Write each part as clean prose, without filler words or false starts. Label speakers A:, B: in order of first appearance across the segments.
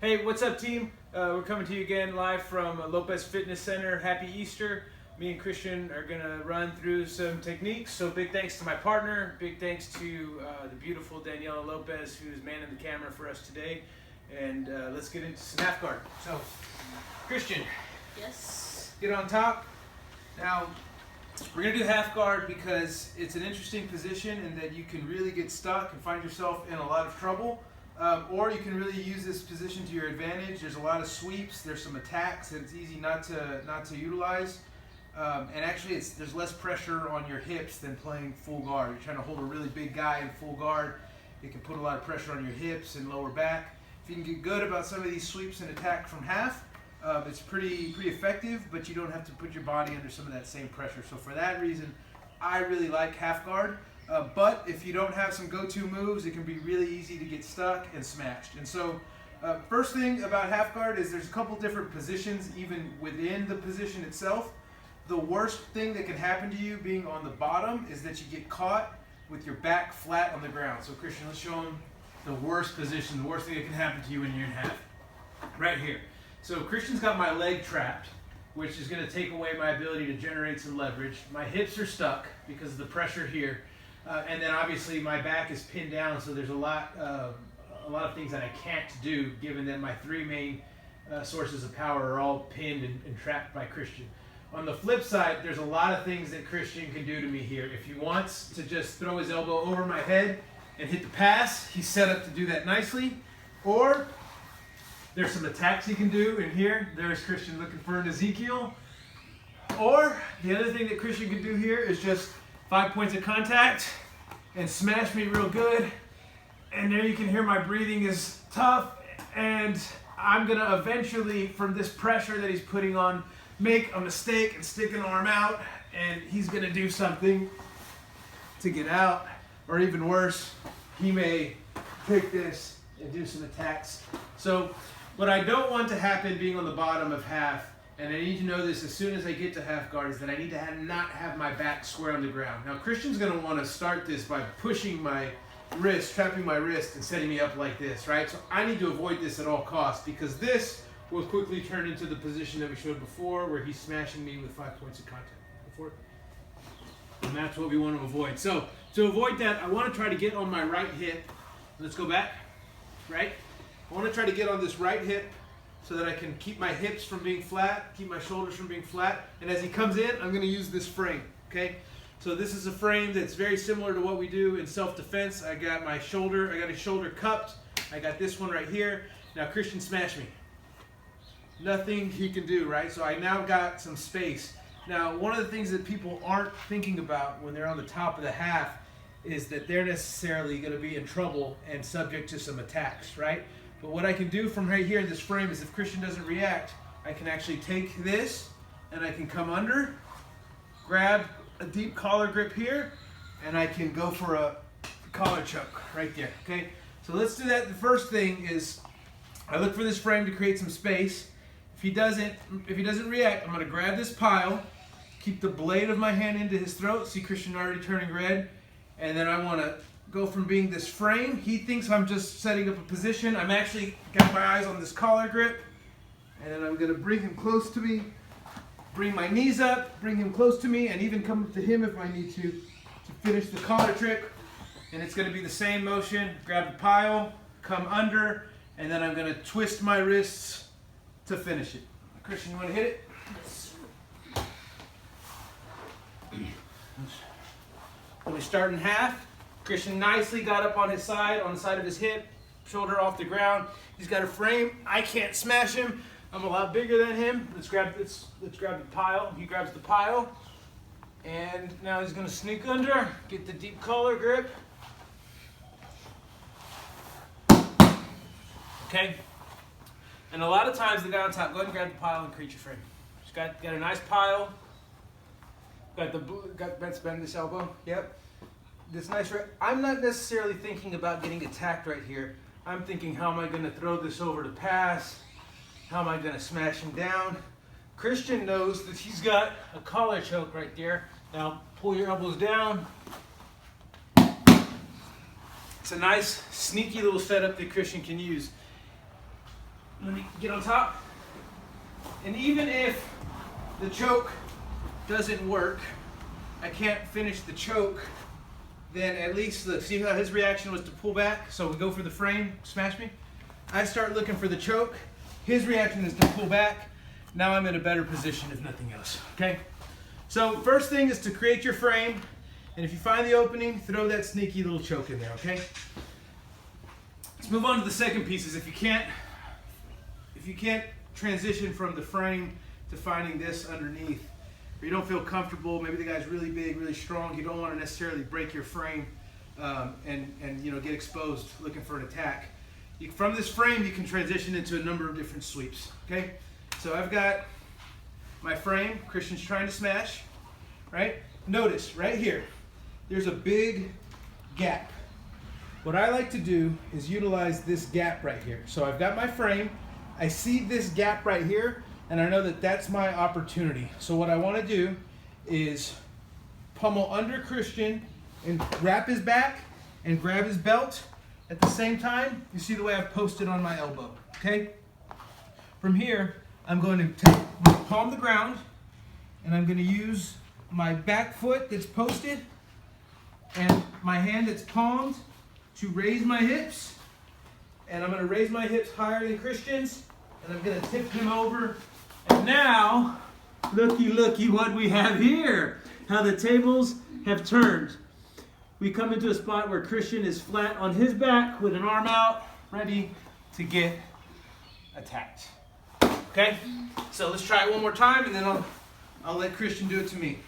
A: Hey, what's up, team? We're coming to you again live from Lopez Fitness Center. Happy Easter. Me and Christian are going to run through some techniques. So big thanks to my partner. Big thanks to the beautiful Daniela Lopez, who's manning the camera for us today. And let's get into some half guard. So, Christian.
B: Yes.
A: Get on top. Now, we're going to do half guard because it's an interesting position in that you can really get stuck and find yourself in a lot of trouble. Or you can really use this position to your advantage. There's a lot of sweeps. There's some attacks that it's easy not to utilize. And actually, there's less pressure on your hips than playing full guard. You're trying to hold a really big guy in full guard. It can put a lot of pressure on your hips and lower back. If you can get good about some of these sweeps and attack from half, it's pretty effective, but you don't have to put your body under some of that same pressure. So for that reason, I really like half guard. But if you don't have some go-to moves, it can be really easy to get stuck and smashed. And so first thing about half guard is there's a couple different positions even within the position itself. The worst thing that can happen to you being on the bottom is that you get caught with your back flat on the ground. So Christian, let's show them the worst position, the worst thing that can happen to you when you're in half. Right here. So Christian's got my leg trapped, which is going to take away my ability to generate some leverage. My hips are stuck because of the pressure here. And then obviously my back is pinned down, so there's a lot of things that I can't do, given that my three main sources of power are all pinned and trapped by Christian. On the flip side, there's a lot of things that Christian can do to me here. If he wants to just throw his elbow over my head and hit the pass, he's set up to do that nicely. Or there's some attacks he can do in here. There's Christian looking for an Ezekiel. Or the other thing that Christian can do here is just 5 points of contact and smash me real good. And there you can hear my breathing is tough. And I'm going to eventually, from this pressure that he's putting on, make a mistake and stick an arm out. And he's going to do something to get out. Or even worse, he may take this and do some attacks. So what I don't want to happen being on the bottom of half, and I need to know this as soon as I get to half guard, is that I need to not have my back square on the ground. Now, Christian's going to want to start this by pushing my wrist, trapping my wrist, and setting me up like this, right? So I need to avoid this at all costs, because this will quickly turn into the position that we showed before, where he's smashing me with 5 points of contact. And that's what we want to avoid. So to avoid that, I want to try to get on my right hip. Let's go back, right? I want to try to get on this right hip, so that I can keep my hips from being flat, keep my shoulders from being flat. And as he comes in, I'm going to use this frame, okay? So this is a frame that's very similar to what we do in self-defense. I got his shoulder cupped. I got this one right here. Now Christian smash me. Nothing he can do, right? So I now got some space. Now, one of the things that people aren't thinking about when they're on the top of the half is that they're necessarily going to be in trouble and subject to some attacks, right? But what I can do from right here in this frame is if Christian doesn't react, I can actually take this and I can come under, grab a deep collar grip here, and I can go for a collar choke right there, okay? So let's do that. The first thing is I look for this frame to create some space. If he doesn't react, I'm gonna grab this pile, keep the blade of my hand into his throat. See Christian already turning red. And then I wanna go from being this frame. He thinks I'm just setting up a position. I'm actually got my eyes on this collar grip. And then I'm going to bring him close to me, bring my knees up, bring him close to me, and even come up to him if I need to finish the collar trick. And it's going to be the same motion. Grab the pile, come under, and then I'm going to twist my wrists to finish it. Christian, you want to hit it?
B: Yes.
A: When we start in half, Christian nicely got up on the side of his hip, shoulder off the ground. He's got a frame. I can't smash him. I'm a lot bigger than him. Let's grab the pile. He grabs the pile. And now he's going to sneak under, get the deep collar grip. Okay? And a lot of times the guy on top, go ahead and grab the pile and create your frame. Just got a nice pile. Let's bend this elbow. Yep. This nice right. I'm not necessarily thinking about getting attacked right here. I'm thinking, how am I going to throw this over to pass? How am I going to smash him down? Christian knows that he's got a collar choke right there. Now pull your elbows down. It's a nice sneaky little setup that Christian can use. let me get on top. And even if the choke doesn't work, I can't finish the choke, then at least, look, see how his reaction was to pull back? So we go for the frame, smash me. I start looking for the choke. His reaction is to pull back. Now I'm in a better position if nothing else, okay? So first thing is to create your frame. And if you find the opening, throw that sneaky little choke in there, okay? Let's move on to the second pieces. If you can't transition from the frame to finding this underneath, or you don't feel comfortable, maybe the guy's really big, really strong, you don't want to necessarily break your frame and you know, get exposed looking for an attack. From this frame, you can transition into a number of different sweeps, okay? So I've got my frame, Christian's trying to smash, right? Notice right here, there's a big gap. What I like to do is utilize this gap right here. So I've got my frame, I see this gap right here, and I know that that's my opportunity. So what I want to do is pummel under Christian and wrap his back and grab his belt. At the same time, you see the way I've posted on my elbow, okay? From here, I'm going to palm the ground, and I'm going to use my back foot that's posted and my hand that's palmed to raise my hips. And I'm going to raise my hips higher than Christian's, and I'm going to tip him over. And now, looky what we have here. How the tables have turned. We come into a spot where Christian is flat on his back with an arm out, ready to get attacked. Okay? So let's try it one more time, and then I'll let Christian do it to me.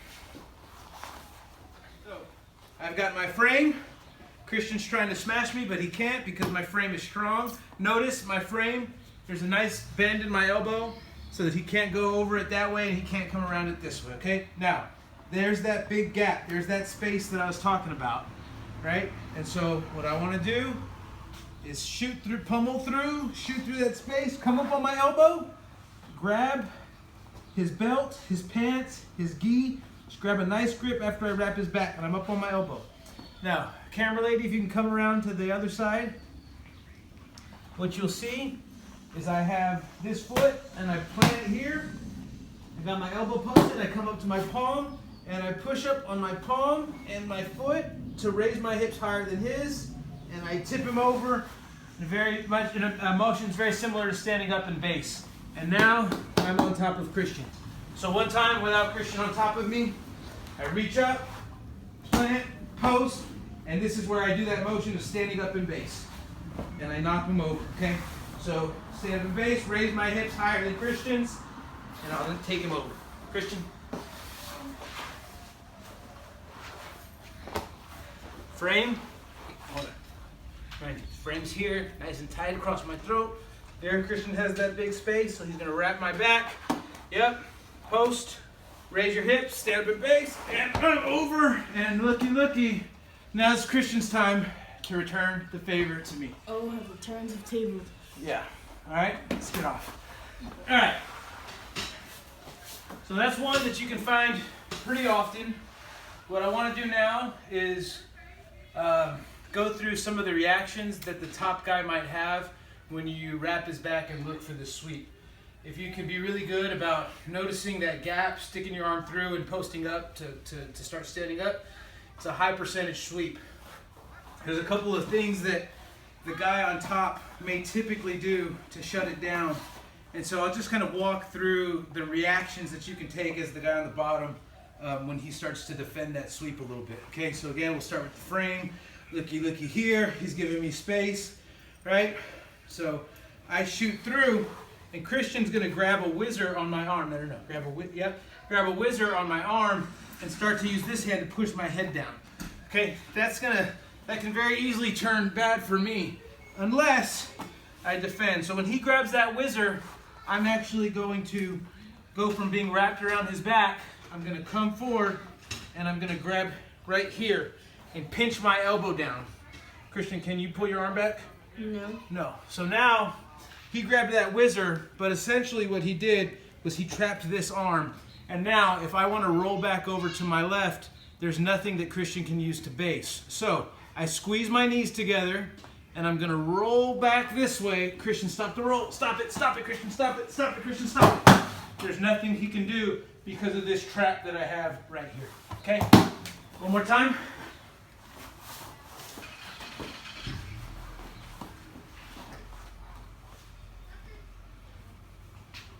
A: So I've got my frame. Christian's trying to smash me, but he can't because my frame is strong. Notice my frame, there's a nice bend in my elbow so that he can't go over it that way and he can't come around it this way, okay? Now, there's that big gap. There's that space that I was talking about, right? And so what I want to do is shoot through that space, come up on my elbow, grab his belt, his pants, his gi, just grab a nice grip after I wrap his back, and I'm up on my elbow. Now, camera lady, if you can come around to the other side, what you'll see is I have this foot, and I plant it here. I got my elbow posted, I come up to my palm, and I push up on my palm and my foot to raise my hips higher than his, and I tip him over. Very much in a motion very similar to standing up in base. And now I'm on top of Christian. So one time without Christian on top of me, I reach up, plant, post, and this is where I do that motion of standing up in base. And I knock him over, okay? So stand up in base, raise my hips higher than Christian's, and I'll then take him over. Christian. Frame. Hold on. Right, frame's here, nice and tight across my throat. There, Christian has that big space, so he's gonna wrap my back. Yep, post, raise your hips, stand up in base, and I'm over, and looky. Now it's Christian's time to return the favor to me.
B: Oh, have returns of tables.
A: Yeah, all right, let's get off. All right, so that's one that you can find pretty often. What I wanna do now is go through some of the reactions that the top guy might have when you wrap his back and look for the sweep. If you can be really good about noticing that gap, sticking your arm through and posting up to start standing up, it's a high percentage sweep. There's a couple of things that the guy on top may typically do to shut it down. And so I'll just kind of walk through the reactions that you can take as the guy on the bottom when he starts to defend that sweep a little bit. Okay, so again, we'll start with the frame. Looky here, he's giving me space, right? So I shoot through, and Christian's gonna grab a whizzer on my arm. No, grab a whizzer on my arm and start to use this hand to push my head down. Okay, that can very easily turn bad for me unless I defend. So when he grabs that whizzer, I'm actually going to go from being wrapped around his back. I'm gonna come forward and I'm gonna grab right here and pinch my elbow down. Christian, can you pull your arm back? No. So now he grabbed that whizzer, but essentially what he did was he trapped this arm. And now if I want to roll back over to my left, there's nothing that Christian can use to base. So I squeeze my knees together and I'm gonna roll back this way. Christian, stop the roll. Stop it, Christian, stop it, Christian, stop it. There's nothing he can do because of this trap that I have right here, okay? One more time.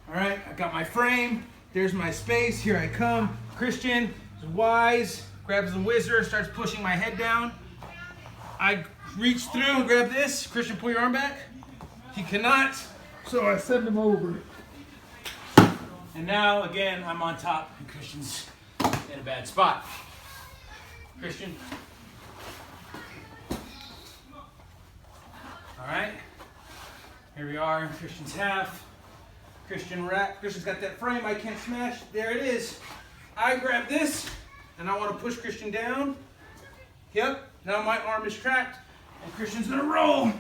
A: All right, I got my frame. There's my space. Here I come. Christian is wise, grabs the whizzer, starts pushing my head down. I reach through and grab this. Christian, pull your arm back. He cannot, so I send him over. And now, again, I'm on top, and Christian's in a bad spot. Christian. All right. Here we are, Christian's half. Christian's got that frame I can't smash. There it is. I grab this, and I want to push Christian down. Yep, now my arm is trapped, and Christian's gonna roll.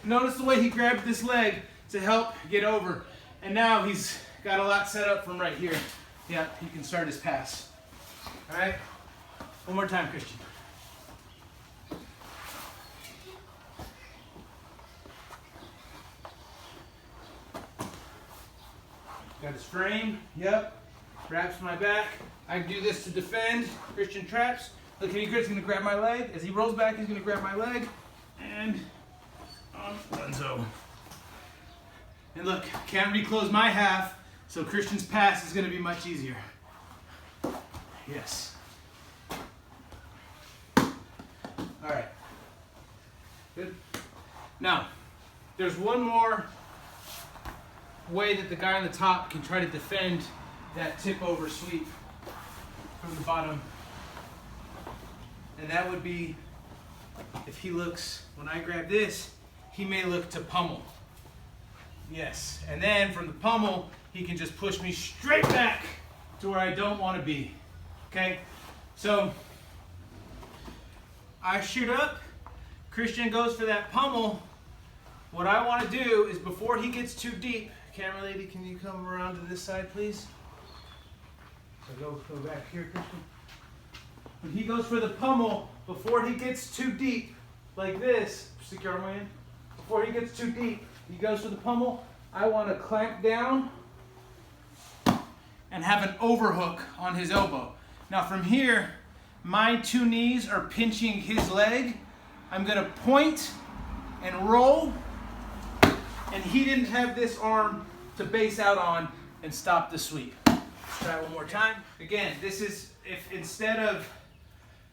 A: Notice the way he grabbed this leg to help get over. And now he's got a lot set up from right here. Yeah, he can start his pass. All right, one more time, Christian. Got his frame, yep. Wraps my back. I do this to defend. Christian traps. Look, he's gonna grab my leg. As he rolls back, he's gonna grab my leg. And Dunzo. And look, can't reclose my half, so Christian's pass is gonna be much easier. Yes. All right. Good. Now, there's one more way that the guy on the top can try to defend that tip over sweep from the bottom. And that would be if he looks, when I grab this, he may look to pummel. Yes, and then from the pummel, he can just push me straight back to where I don't want to be. Okay, so I shoot up, Christian goes for that pummel. What I want to do is before he gets too deep, camera lady, can you come around to this side, please? So go back here, Christian. When he goes for the pummel, before he gets too deep, like this, stick your arm in. Before he gets too deep, he goes for the pummel. I want to clamp down and have an overhook on his elbow. Now from here, my two knees are pinching his leg. I'm going to point and roll, and he didn't have this arm to base out on and stop the sweep. Let's try it one more time. Again, this is if instead of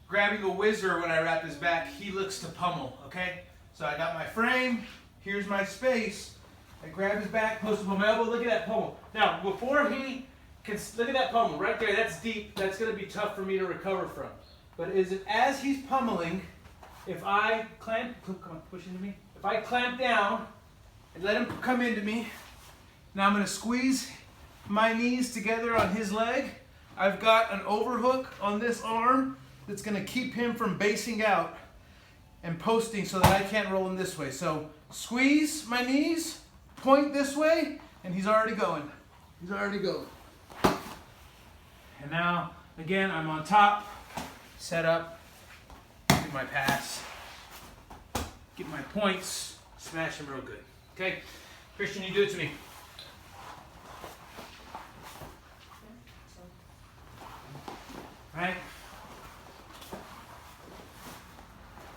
A: grabbing a whizzer when I wrap his back, he looks to pummel, okay? So I got my frame, here's my space. I grab his back, post him on my elbow, look at that pummel. Now, before he can, look at that pummel right there, that's deep, that's gonna be tough for me to recover from. But as he's pummeling, if I clamp, come on, push into me. If I clamp down and let him come into me, now I'm gonna squeeze my knees together on his leg. I've got an overhook on this arm that's gonna keep him from basing out and posting so that I can't roll him this way. So squeeze my knees, point this way, and he's already going. He's already going. And now, again, I'm on top, set up, get my pass, get my points, smash him real good. Okay? Christian, you do it to me. All right?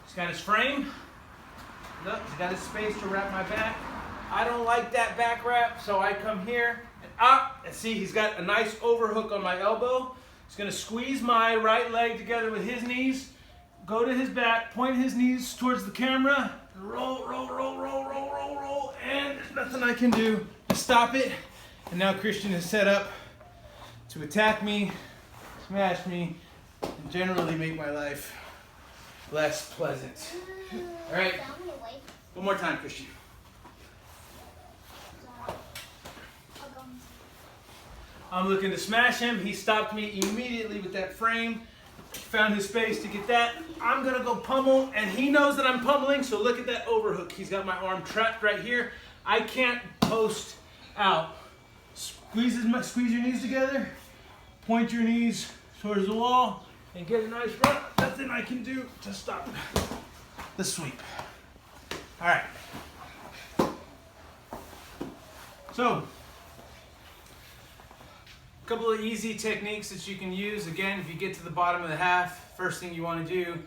A: He's got his frame. Look, he's got his space to wrap my back. I don't like that back wrap, so I come here and see he's got a nice overhook on my elbow. He's gonna squeeze my right leg together with his knees, go to his back, point his knees towards the camera, and roll, roll, roll, roll, roll, roll, roll, and there's nothing I can do to stop it. And now Christian is set up to attack me, smash me, and generally make my life less pleasant. All right, one more time, Christian. I'm looking to smash him. He stopped me immediately with that frame. Found his space to get that. I'm gonna go pummel, and he knows that I'm pummeling, so look at that overhook. He's got my arm trapped right here. I can't post out. Squeeze your knees together, point your knees towards the wall, and get a nice run. Nothing I can do to stop the sweep. All right. So, a couple of easy techniques that you can use. Again, if you get to the bottom of the half, first thing you want to do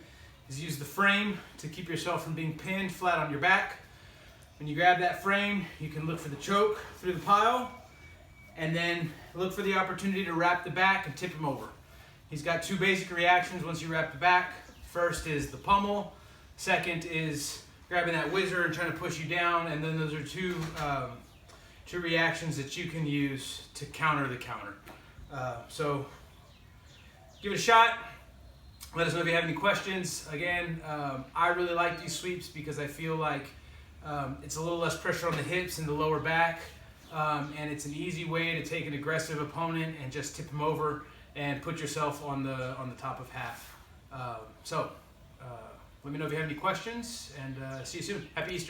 A: is use the frame to keep yourself from being pinned flat on your back. When you grab that frame, you can look for the choke through the pile, and then look for the opportunity to wrap the back and tip him over. He's got two basic reactions once you wrap the back. First is the pummel. Second is grabbing that whizzer and trying to push you down, and then those are two reactions that you can use to counter the counter. So give it a shot. Let us know if you have any questions. Again, I really like these sweeps because I feel like it's a little less pressure on the hips and the lower back, and it's an easy way to take an aggressive opponent and just tip him over and put yourself on the top of half. Let me know if you have any questions, and see you soon. Happy Easter.